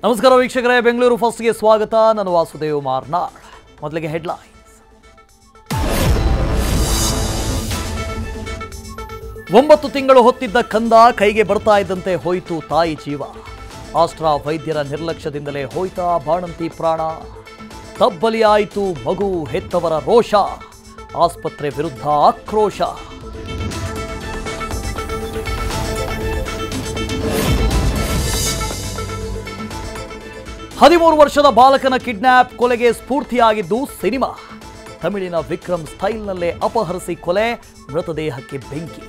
ನಮಸ್ಕಾರ ವೀಕ್ಷಕರೇ, ಬೆಂಗಳೂರು ಫಸ್ಟ್ಗೆ ಸ್ವಾಗತ. ನಾನು ವಾಸುದೇವ್ ಮಾರ್ನಾಳ್. ಮೊದಲಿಗೆ ಹೆಡ್ಲೈನ್ಸ್. 9 ತಿಂಗಳು ಹೊತ್ತಿದ್ದ ಕಂದ ಕೈಗೆ ಬರ್ತಾ ಇದ್ದಂತೆ ಹೋಯಿತು ತಾಯಿ ಜೀವ. ಆಸ್ಟ್ರಾ ವೈದ್ಯರ ನಿರ್ಲಕ್ಷ್ಯದಿಂದಲೇ ಹೋಯ್ತಾ ಬಾಣಂತಿ ಪ್ರಾಣ. ತಬ್ಬಲಿಯಾಯಿತು ಮಗು ಹೆತ್ತವರ ರೋಷ. ಆಸ್ಪತ್ರೆ ವಿರುದ್ಧ ಆಕ್ರೋಶ. ಹದಿಮೂರು ವರ್ಷದ ಬಾಲಕನ ಕಿಡ್ನಾಪ್ ಕೊಲೆಗೆ ಸ್ಫೂರ್ತಿಯಾಗಿದ್ದು ಸಿನಿಮಾ. ತಮಿಳಿನ ವಿಕ್ರಮ್ ಸ್ಟೈಲ್ನಲ್ಲೇ ಅಪಹರಿಸಿ ಕೊಲೆ, ಮೃತದೇಹಕ್ಕೆ ಬೆಂಕಿ.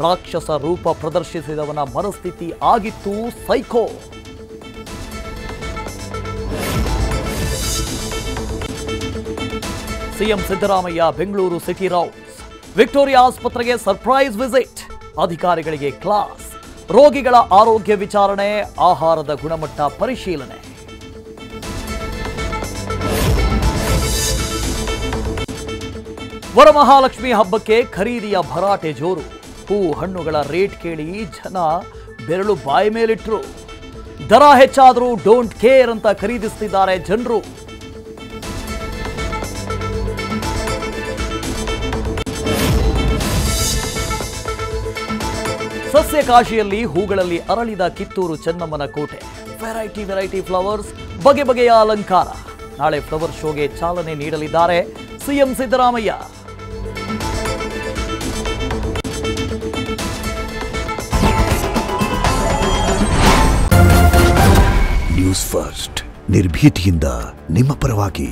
ರಾಕ್ಷಸ ರೂಪ ಪ್ರದರ್ಶಿಸಿದವನ ಮನಸ್ಥಿತಿ ಆಗಿತ್ತು psycho. CM Siddaramaiah Bengaluru city rounds. Victoria ಆಸ್ಪತ್ರೆಗೆ ಸರ್ಪ್ರೈಸ್ ವಿಸಿಟ್. ಅಧಿಕಾರಿಗಳಿಗೆ ಕ್ಲಾಸ್. ರೋಗಿಗಳ ಆರೋಗ್ಯ ವಿಚಾರಣೆ, ಆಹಾರದ ಗುಣಮಟ್ಟ ಪರಿಶೀಲನೆ. ವರಮಹಾಲಕ್ಷ್ಮಿ ಹಬ್ಬಕ್ಕೆ ಖರೀದಿಯ ಭರಾಟೆ ಜೋರು. ಹೂ ಹಣ್ಣುಗಳ ರೇಟ್ ಕೇಳಿ ಜನ ಬೆರಳು ಬಾಯಿ ಮೇಲಿಟ್ರು. ದರ ಹೆಚ್ಚಾದರೂ ಡೋಂಟ್ ಕೇರ್ ಅಂತ ಖರೀದಿಸುತ್ತಿದ್ದಾರೆ ಜನರು. ಸಸ್ಯಕಾಶಿಯಲ್ಲಿ ಹೂಗಳಲ್ಲಿ ಅರಳಿದ ಕಿತ್ತೂರು ಚೆನ್ನಮ್ಮನ ಕೋಟೆ. ವೆರೈಟಿ ಫ್ಲವರ್ಸ್, ಬಗೆ ಬಗೆಯ ಅಲಂಕಾರ. ನಾಳೆ ಫ್ಲವರ್ ಶೋಗೆ ಚಾಲನೆ ನೀಡಲಿದ್ದಾರೆ ಸಿಎಂ ಸಿದ್ದರಾಮಯ್ಯ. ನ್ಯೂಸ್ ಫಸ್ಟ್, ನಿರ್ಭೀತಿಯಿಂದ ನಿಮ್ಮ ಪರವಾಗಿ.